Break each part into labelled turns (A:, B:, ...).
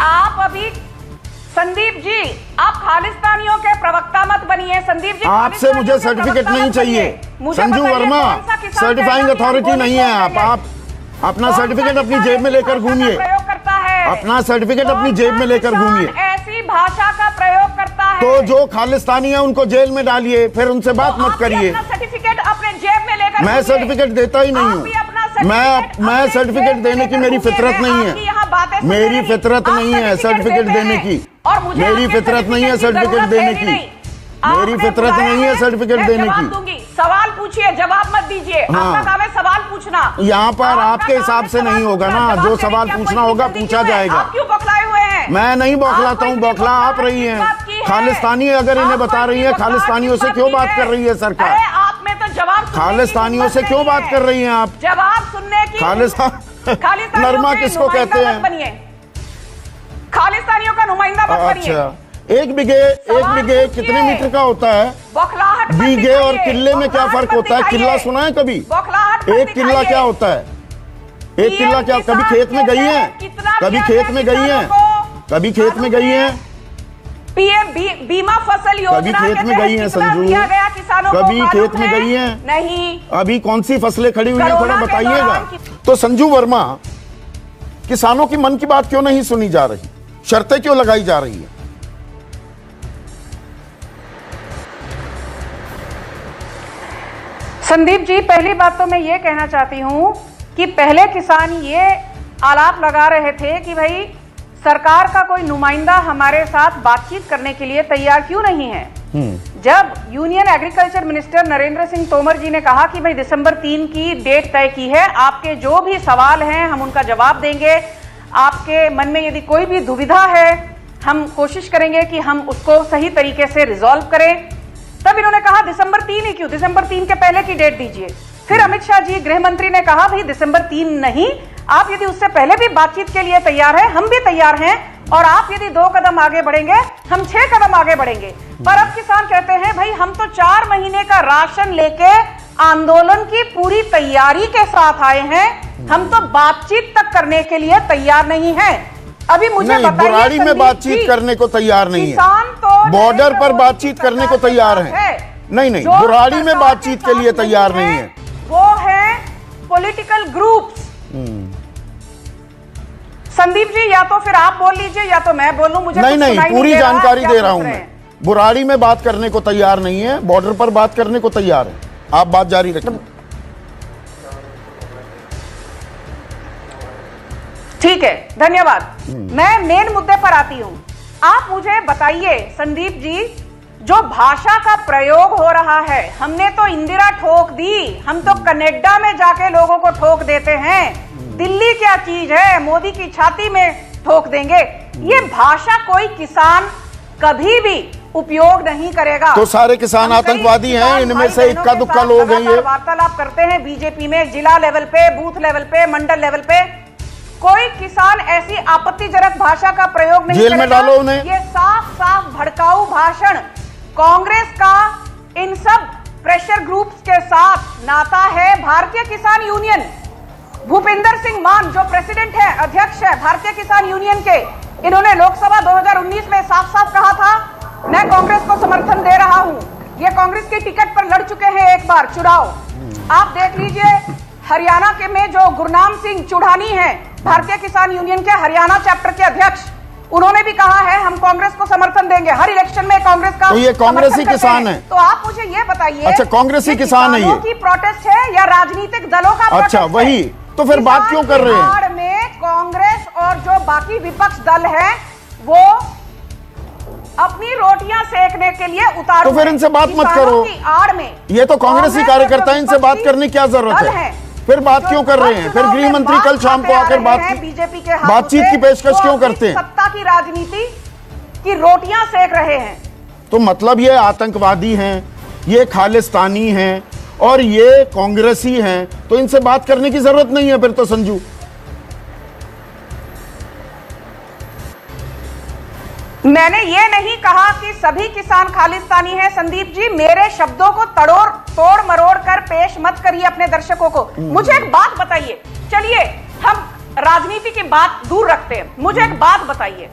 A: आप अभी संदीप जी, आप खालिस्तानियों के प्रवक्ता मत बनिए। संदीप जी,
B: आपसे मुझे सर्टिफिकेट नहीं चाहिए। संजू वर्मा सर्टिफाइंग अथॉरिटी नहीं है। आप अपना सर्टिफिकेट अपनी जेब में लेकर घूमिए। अपना सर्टिफिकेट अपनी जेब में लेकर घूमिए।
A: ऐसी भाषा का प्रयोग करता है
B: तो जो खालिस्तानी है उनको जेल में डालिए, फिर उनसे बात मत करिए।
A: सर्टिफिकेट अपने जेब में लेकर
B: मैं सर्टिफिकेट देता ही नहीं हूँ। मैं सर्टिफिकेट देने की मेरी फितरत नहीं है। मेरी फितरत नहीं है सर्टिफिकेट देने की। मेरी फितरत नहीं है सर्टिफिकेट देने की। मेरी फितरत नहीं है सर्टिफिकेट देने की।
A: सवाल पूछिए, जवाब मत दीजिए। आपका काम है सवाल पूछना।
B: यहाँ पर आपके हिसाब से नहीं होगा ना। जो सवाल पूछना होगा पूछा जाएगा।
A: आप क्यों बौखलाए हुए हैं?
B: मैं नहीं बौखलाता हूँ, बौखला आप रही हैं। खालिस्तानी अगर इन्हें बता रही है, खालिस्तानियों से क्यों बात कर रही है सरकार?
A: आप में तो जवाब,
B: खालिस्तानियों से क्यों बात कर रही हैं आप?
A: जवाब सुनने की।
B: खालिस्तान नरमा किसको कहते हैं?
A: खालिस्तानियों का नुमाइंदा मत बनिए।
B: अच्छा, एक बिघे कितने मीटर का होता है? बीघे और किले में क्या फर्क होता है? किला सुना है कभी? एक किला क्या होता है? एक किला क्या? कभी खेत में गई है? कभी खेत में गई है? कभी खेत में गई है?
A: पीएम बीमा फसल योजना
B: कभी खेत में गई है संजू? कभी खेत में गई है?
A: नहीं।
B: अभी कौन सी फसलें खड़ी हुई है थोड़ा बताइएगा। तो संजू वर्मा, किसानों की मन की बात क्यों नहीं सुनी जा रही? शर्तें क्यों लगाई जा रही है?
A: संदीप जी, पहली बात तो मैं ये कहना चाहती हूं कि पहले किसान ये आलाप लगा रहे थे कि भाई सरकार का कोई नुमाइंदा हमारे साथ बातचीत करने के लिए तैयार क्यों नहीं है। जब union agriculture minister Narendra Singh Tomar ji ने कहा कि भाई दिसंबर 3 की डेट तय की है, आपके जो भी सवाल हैं हम उनका जवाब देंगे, आपके मन में यदि कोई भी दुविधा है हम कोशिश करेंगे कि हम उसको सही तरीके से रिजॉल्व करें। तब इन्होंने कहा दिसंबर 3 ही क्यों, दिसंबर 3 के पहले की डेट दीजिए। फिर अमित शाह जी गृह मंत्री ने कहा भाई दिसंबर 3 नहीं, आप यदि उससे पहले भी बातचीत के लिए तैयार हैं, हम भी तैयार हैं, और आप यदि 2 कदम आगे बढ़ेंगे हम 6 कदम आगे बढ़ेंगे। पर अब किसान कहते हैं भाई हम तो 4 महीने का राशन लेके आंदोलन की पूरी तैयारी के साथ आए हैं, हम तो बातचीत तक करने के लिए तैयार नहीं है। अभी मुझे बताइए,
B: बुराड़ी में बातचीत करने को तैयार नहीं है, बॉर्डर पर बातचीत करने को तैयार है। नहीं, बुराड़ी में बातचीत के लिए तैयार नहीं है।
A: वो है पॉलिटिकल ग्रुप्स। संदीप जी, या तो फिर आप बोल लीजिए या तो मैं बोलूं। मुझे
B: नहीं, पूरी जानकारी दे रहा हूं मैं। बुराड़ी में बात करने को तैयार नहीं है, बॉर्डर पर बात करने को तैयार है। आप बात जारी रखिए।
A: ठीक है, धन्यवाद। मैं मेन मुद्दे पर आती हूं। आप मुझे बताइए संदीप जी, जो भाषा का प्रयोग हो रहा है, हमने तो इंदिरा ठोक दी, हम तो कनाडा में जाके लोगों को ठोक देते हैं। दिल्ली क्या चीज है, मोदी की छाती में ठोक देंगे। ये भाषा कोई किसान कभी भी उपयोग नहीं करेगा।
B: तो सारे किसान आतंकवादी हैं, इनमें से इक्का दुक्का लोग हैं। ये
A: वार्तालाप करते हैं बीजेपी में, जिला लेवल पे, बूथ लेवल पे, मंडल लेवल पे। कोई किसान ऐसी आपत्तिजनक भाषा का प्रयोग नहीं
B: जेल में डालो उन्हें।
A: ये साफ साफ भड़काऊ भाषण। कांग्रेस का इन सब प्रेशर ग्रुप्स के साथ नाता है। भारतीय किसान यूनियन, भूपिंदर सिंह मान जो प्रेसिडेंट है, अध्यक्ष है भारतीय किसान यूनियन के, इन्होंने लोकसभा 2019 में साफ साफ कहा था मैं कांग्रेस को समर्थन दे रहा हूं। ये कांग्रेस की टिकट पर लड़ चुके हैं एक बार चुनाव। आप देख लीजिए हरियाणा के में जो गुरनाम सिंह चुढ़ानी है, भारतीय किसान यूनियन के हरियाणा चैप्टर के अध्यक्ष, उन्होंने भी कहा है हम कांग्रेस को समर्थन देंगे, हर इलेक्शन में कांग्रेस का।
B: तो ये कांग्रेसी किसान है।
A: तो आप मुझे ये बताइए,
B: अच्छा कांग्रेसी किसान है ये
A: की प्रोटेस्ट है या राजनीतिक दलों का प्रोटेस्ट?
B: अच्छा वही, तो फिर बात क्यों कर रहे हैं?
A: में कांग्रेस और जो बाकी विपक्ष दल है वो अपनी रोटियां सेकने के लिए उतारू।
B: तो फिर इनसे बात मत करो।
A: आड़ में
B: ये तो कांग्रेसी कार्यकर्ता है, इनसे बात करने की क्या जरूरत है? फिर बात क्यों कर रहे हैं? फिर गृह मंत्री कल शाम को आकर
A: बीजेपी के
B: बातचीत की पेशकश क्यों करते हैं?
A: सत्ता की राजनीति की रोटियां सेक रहे हैं।
B: तो मतलब ये आतंकवादी हैं, ये खालिस्तानी हैं और ये कांग्रेसी हैं, तो इनसे बात करने की जरूरत नहीं है फिर तो संजू।
A: मैंने ये नहीं कहा कि सभी किसान खालिस्तानी हैं संदीप जी, मेरे शब्दों को तोड़ मरोड़ कर पेश मत करिए अपने दर्शकों को। मुझे एक बात बताइए, चलिए हम राजनीति की बात दूर रखते हैं, मुझे एक बात बताइए।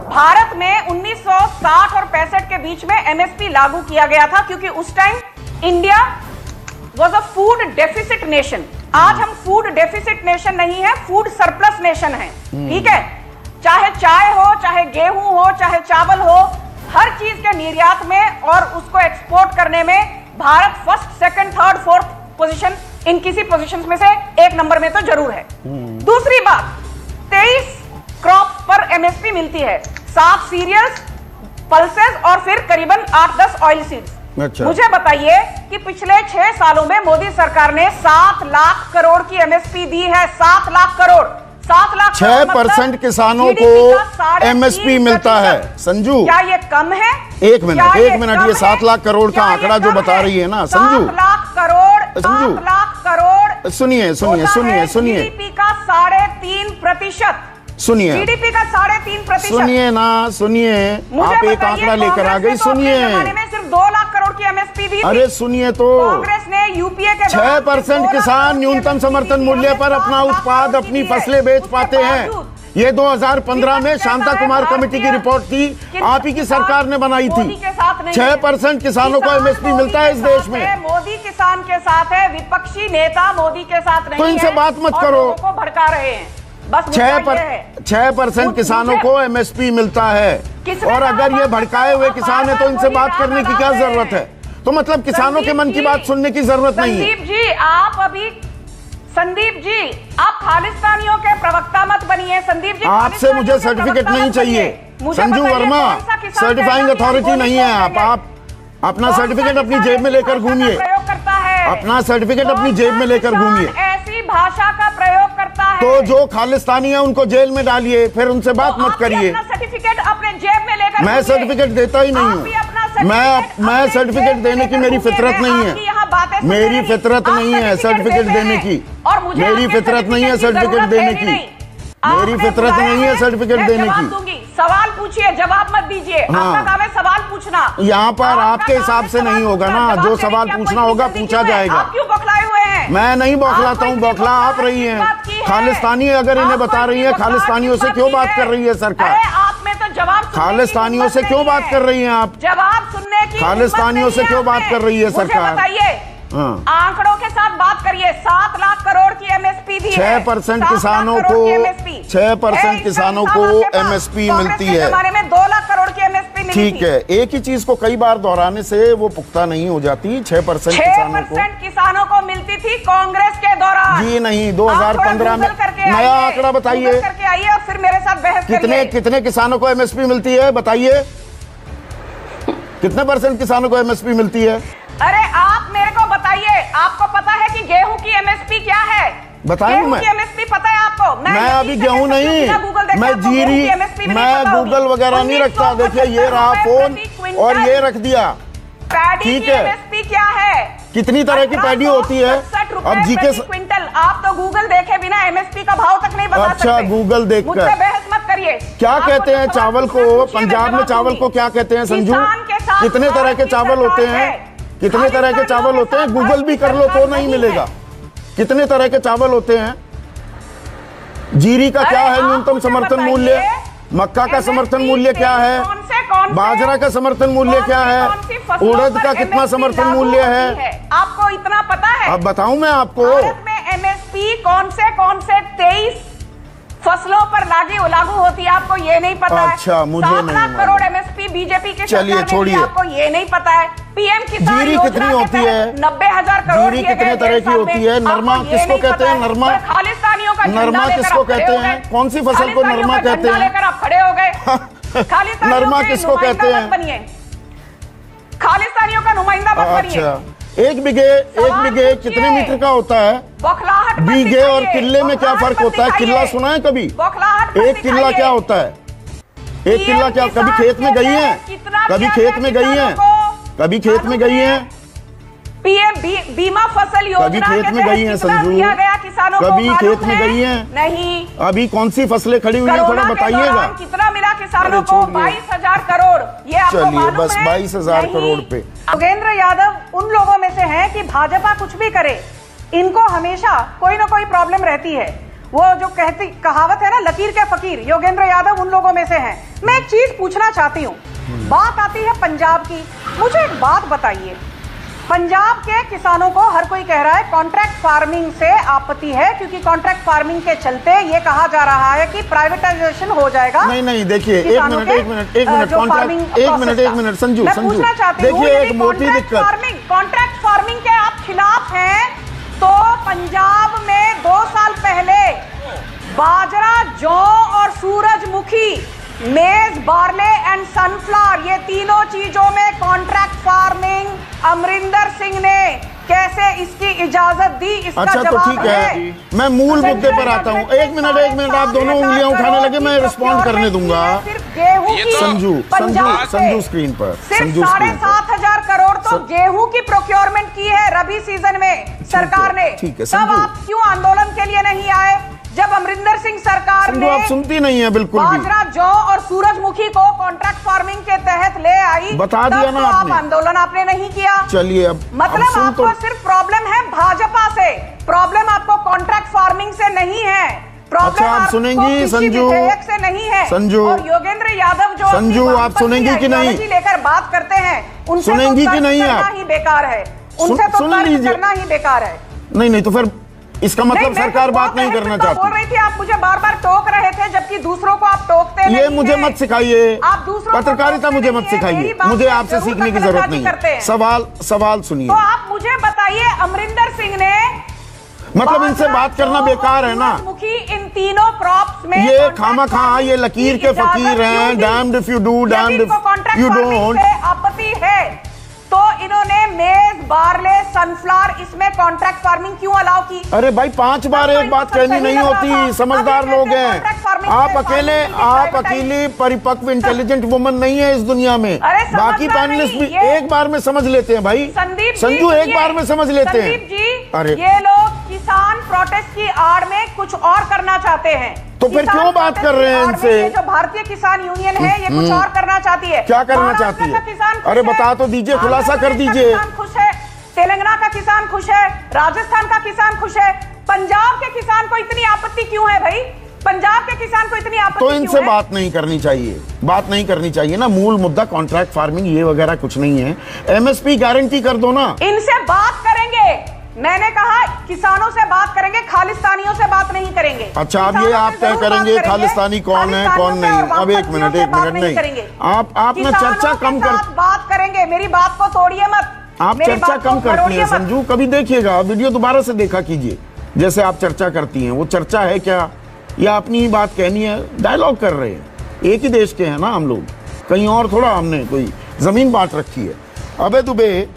A: भारत में 1960 और 65 के बीच में एमएसपी लागू किया गया था, क्योंकि उस time India was a food deficit nation. आज हम फूड डेफिसिट नेशन नहीं है, फूड सरप्लस नेशन है। ठीक है, चाहे चाय हो, चाहे गेहूं हो, चाहे चावल हो, हर चीज के निर्यात में और उसको एक्सपोर्ट करने में Bharat first, second, third, fourth position, इन किसी पोजीशंस में से एक नंबर में तो जरूर है। दूसरी बात, 23 क्रॉप पर एमएसपी मिलती है, 7 सीरियल्स, पल्सेस और फिर करीबन 8-10 ऑयल सीड्स।
B: अच्छा।
A: मुझे बताइए कि पिछले 6 सालों में मोदी सरकार ने 7 लाख करोड़ की एमएसपी दी है। 7 लाख करोड़, 7 लाख
B: 6% किसानों को एमएसपी मिलता है। संजू,
A: क्या ये कम है?
B: एक मिनट, ये 7 लाख करोड़ का आंकड़ा जो बता रही है ना संजू,
A: 7 लाख करोड़, 7 लाख करोड़,
B: सुनिए
A: जीडीपी का 3.5%।
B: सुनिए,
A: जीडीपी का 3.5%।
B: सुनिए ना, सुनिए, आप एक आंकड़ा लेकर आ गई। सुनिए,
A: में सिर्फ 2 लाख करोड़ की एमएसपी दी थी।
B: अरे सुनिए तो,
A: कांग्रेस ने यूपीए के
B: 6% किसान न्यूनतम समर्थन मूल्य पर अपना उत्पाद, अपनी फसलें बेच पाते हैं। ये 2015 में शांता कुमार कमेटी की रिपोर्ट थी, आप ही की सरकार ने बनाई थी। 6% किसानों को एमएसपी मिलता है इस देश में।
A: मोदी किसान के साथ है, विपक्षी नेता मोदी के साथ नहीं
B: तो इनसे बात मत करो,
A: को भड़का रहे हैं। बस
B: 6% किसानों को एमएसपी मिलता है, और अगर ये भड़काए हुए किसान है तो इनसे बात करने की क्या जरूरत है? तो मतलब किसानों के मन की बात सुनने की जरूरत नहीं है।
A: संदीप जी, आप खालिस्तानियों के प्रवक्ता मत बनिए। संदीप जी,
B: आपसे मुझे सर्टिफिकेट नहीं चाहिए। संजू वर्मा सर्टिफाइंग अथॉरिटी नहीं है आप अपना सर्टिफिकेट अपनी जेब में लेकर घूमिए। अपना सर्टिफिकेट अपनी जेब में लेकर घूमिए।
A: ऐसी भाषा का प्रयोग करता है
B: तो जो खालिस्तानी है उनको जेल में डालिए, फिर उनसे बात मत करिए।
A: सर्टिफिकेट अपने जेब में लेकर,
B: मैं सर्टिफिकेट देता ही नहीं हूँ। मैं सर्टिफिकेट देने की मेरी फितरत नहीं है। मेरी फितरत नहीं है सर्टिफिकेट देने की। मेरी फितरत नहीं है सर्टिफिकेट देने की। मेरी फितरत नहीं है सर्टिफिकेट देने की।
A: सवाल पूछिए, जवाब मत दीजिए। आपका काम है सवाल पूछना।
B: यहाँ पर आपके हिसाब से नहीं होगा ना, जो सवाल पूछना होगा पूछा जाएगा।
A: आप क्यों बौखलाए हुए हैं?
B: मैं नहीं बौखलाता हूँ, बौखला आप रही हैं। खालिस्तानी अगर इन्हें बता रही है, खालिस्तानियों से क्यों बात कर रही है सरकार?
A: आप में तो जवाब,
B: खालिस्तानियों से क्यों बात कर रही हैं आप?
A: जवाब सुनने की
B: खालिस्तानियों से क्यों बात कर रही है सरकार?
A: बताइए, आंकड़ों के साथ बात करिए। 7 लाख करोड़ की एमएसपी दी है।
B: 6% किसानों को 6% किसानों को एमएसपी मिलती है।
A: हमारे में 2 लाख करोड़ की एमएसपी मिली।
B: ठीक है, एक ही चीज को कई बार दोहराने से वो पुख्ता नहीं हो जाती। 6%
A: किसानों को मिलती थी कांग्रेस के दौरान।
B: जी नहीं, 2015 में। नया आंकड़ा बताइए
A: करके आइए और फिर मेरे साथ बहस करिए।
B: कितने किसानों को एमएसपी मिलती है बताइए? कितने % किसानों को एमएसपी मिलती है?
A: अरे आप मेरे को बताइए, आपको पता है कि गेहूं की एमएसपी क्या है?
B: बताऊं मैं?
A: एमएसपी पता है आपको?
B: मैं अभी गेहूं नहीं, मैं जीरी, मैं गूगल वगैरह नहीं रखता। देखिए ये रहा फोन और ये रख दिया। ठीक है,
A: एमएसपी क्या है?
B: कितनी तरह की पैडी होती है? अब जीके
A: क्विंटल। आप तो गूगल देखे बिना एमएसपी का भाव तक नहीं बता सकते।
B: अच्छा, गूगल देखकर
A: बहस मत करिए।
B: क्या कहते हैं चावल को? पंजाब में चावल को क्या कहते हैं संजू? कितने तरह के चावल होते हैं? कितने तरह के चावल होते हैं? गूगल भी कर लो तो नहीं मिलेगा। कितने तरह के चावल होते हैं? जीरी का क्या है न्यूनतम समर्थन मूल्य? मक्का का समर्थन मूल्य क्या है? बाजरा का समर्थन मूल्य क्या है? उड़द का कितना समर्थन मूल्य है?
A: आपको इतना पता है?
B: अब बताऊं मैं आपको।
A: भारत में एमएसपी कौन से 23 फसलों पर लागू होती है, आपको ये नहीं पता है?
B: अच्छा, मुझे नहीं।
A: 7 लाख करोड़ एमएसपी बीजेपी के
B: चलिए छोड़िए,
A: आपको ये नहीं पता है? पीएम किसान
B: जीरी कितनी होती है?
A: 90,000 करोड़।
B: जीरी कितने तरह की होती है? नरमा किसको कहते हैं? नरमा
A: खालिस्तानियों का
B: नरमा किसको कहते हैं? कौन सी फसल को नरमा कहते हैं?
A: लेकर आप खड़े हो गए।
B: नरमा किसको कहते हैं?
A: खालिस्तानियों का नुमाइंदा मत बनिए।
B: अच्छा, एक बिघे कितने मीटर का होता है? बीघे और किल्ले में क्या फर्क होता है? किल्ला सुना है कभी? एक किल्ला क्या होता है? एक किल्ला क्या? कभी खेत में गई है? कभी खेत में गई है? कभी खेत में गई है?
A: पीएम बीमा फसल योजना
B: कभी खेत में गई है संजू? कभी खेत में गई है?
A: नहीं।
B: अभी कौन सी फसलें खड़ी हुई है थोड़ा बताइएगा।
A: कितना मिला किसानों को? 22,000 करोड़। ये आपको
B: चलिए
A: मालूम
B: बस
A: है?
B: 22,000 करोड़ पे।
A: योगेंद्र यादव उन लोगों में से हैं कि भाजपा कुछ भी करे, इनको हमेशा कोई ना कोई प्रॉब्लम रहती है। वो जो कहती कहावत है ना, लकीर के फकीर, योगेंद्र यादव उन लोगों में से हैं। मैं एक चीज पूछना चाहती हूँ, बात आती है पंजाब की। मुझे एक बात बताइए, पंजाब के किसानों को हर कोई कह रहा है कॉन्ट्रैक्ट फार्मिंग से आपत्ति है, क्योंकि कॉन्ट्रैक्ट फार्मिंग के चलते ये कहा जा रहा है कि प्राइवेटाइजेशन हो जाएगा।
B: नहीं, देखिए एक मिनट संजू,
A: मैं पूछना चाहती हूँ,
B: देखिए एक मोटी दिक्कत,
A: कॉन्ट्रैक्ट फार्मिंग के आप खिलाफ हैं, तो पंजाब में 2 साल पहले बाजरा, जौ और सूरजमुखी, मेज, बार्ले एंड सनफ्लावर, ये तीनों चीजों में कॉन्ट्रैक्ट फार्मिंग अमरिंदर सिंह ने कैसे इसकी इजाजत दी? इसका
B: अच्छा तो ठीक है, मैं मूल मुद्दे पर आता हूँ। एक मिनट, आप दोनों उंगलियां उठाने लगे, मैं रिस्पॉन्ड करने दूंगा। संजू स्क्रीन पर,
A: सिर्फ 7,500 करोड़ तो गेहूं की प्रोक्योरमेंट की है रबी सीजन में सरकार ने। तब आप क्यों आंदोलन के लिए नहीं आए जब अमरिंदर सिंह सरकार ने
B: आप सुनती नहीं है बिल्कुल भी।
A: बाजरा, जौ और सूरजमुखी को कॉन्ट्रैक्ट फार्मिंग के तहत ले आई,
B: बता दिया ना आपने।
A: आंदोलन आपने नहीं किया।
B: चलिए अब
A: मतलब आपको सिर्फ प्रॉब्लम है भाजपा से, प्रॉब्लम आपको कॉन्ट्रैक्ट फार्मिंग से नहीं है।
B: अच्छा आप सुनेंगी संजू
A: से नहीं है।
B: संजू
A: और योगेंद्र यादव जो
B: संजू आप सुनेंगी कि नहीं
A: लेकर बात करते हैं, उनसे
B: सुनेंगी कि नहीं
A: आप? ही बेकार है, उनसे तो करना ही बेकार है।
B: नहीं तो फिर इसका मतलब सरकार बात नहीं करना चाहती।
A: बोल रही थी आप, मुझे बार बार टोक रहे थे, जबकि दूसरों को आप टोकते नहीं।
B: ये मुझे मत सिखाइए,
A: आप दूसरों
B: पत्रकारिता मुझे मत सिखाइए, मुझे आपसे सीखने की जरूरत नहीं है। सवाल सुनिए।
A: तो आप मुझे बताइए, अमरिंदर सिंह ने
B: मतलब इनसे बात करना बेकार है ना।
A: इन तीनों क्रॉप्स में
B: ये खामा ये लकीर के फकीर हैं, damned if you do damned if you don't.
A: आपत्ति है तो इन्होंने मेज, बार्ले, सनफ्लावर, इसमें कॉन्ट्रैक्ट फार्मिंग क्यों अलाउ की?
B: अरे भाई 5 बार एक बात कहनी नहीं होती, समझदार लोग हैं। आप अकेले परिपक्व इंटेलिजेंट वुमन नहीं है इस दुनिया में, बाकी पैनलिस्ट भी एक बार में समझ लेते हैं भाई। संजू एक बार में समझ लेते हैं।
A: अरे ये लोग किसान प्रोटेस्ट की आड़ में कुछ और करना चाहते हैं,
B: तो फिर क्यों बात कर रहे हैं इनसे?
A: जो भारतीय किसान यूनियन है ये कुछ और करना चाहती है।
B: क्या करना चाहती है? अरे बता तो दीजिए, खुलासा कर दीजिए।
A: खुश है, तेलंगाना का किसान खुश है, राजस्थान का किसान खुश है, पंजाब के किसान को इतनी आपत्ति क्यों है भाई? पंजाब के किसान को इतनी आपत्ति
B: तो इनसे बात नहीं करनी चाहिए, ना। मूल मुद्दा कॉन्ट्रैक्ट फार्मिंग ये वगैरह कुछ नहीं है। एमएसपी गारंटी कर दो ना।
A: इनसे बात करेंगे, मैंने कहा किसानों से बात करेंगे, खालिस्तानियों से बात नहीं करेंगे।
B: अच्छा अब ये आप तय करेंगे खालिस्तानी कौन है कौन नहीं? अब एक मिनट नहीं, आप ना चर्चा कम कर
A: बात करेंगे, मेरी बात को तोड़िए मत।
B: आप चर्चा कम करती हैं संजू, कभी देखिएगा वीडियो दोबारा से देखा कीजिए, जैसे आप चर्चा करती हैं वो चर्चा है क्या या अपनी ही बात कहनी है? डायलॉग कर रहे हैं, एक ही देश के हैं ना हम लोग, कहीं और थोड़ा हमने कोई जमीन बांट रखी है। अबे दुबे